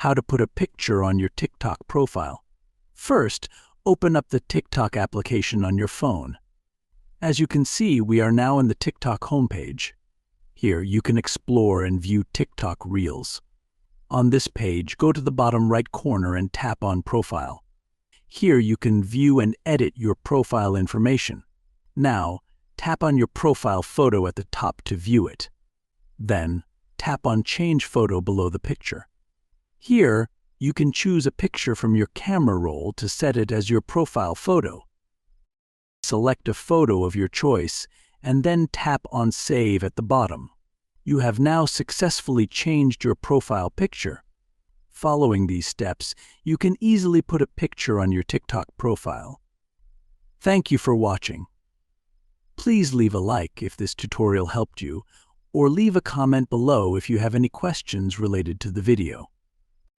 How to put a picture on your TikTok profile. First, open up the TikTok application on your phone. As you can see, we are now in the TikTok homepage. Here, you can explore and view TikTok Reels. On this page, go to the bottom right corner and tap on Profile. Here, you can view and edit your profile information. Now, tap on your profile photo at the top to view it. Then, tap on Change Photo below the picture. Here, you can choose a picture from your camera roll to set it as your profile photo. Select a photo of your choice and then tap on Save at the bottom. You have now successfully changed your profile picture. Following these steps, you can easily put a picture on your TikTok profile. Thank you for watching. Please leave a like if this tutorial helped you, or leave a comment below if you have any questions related to the video.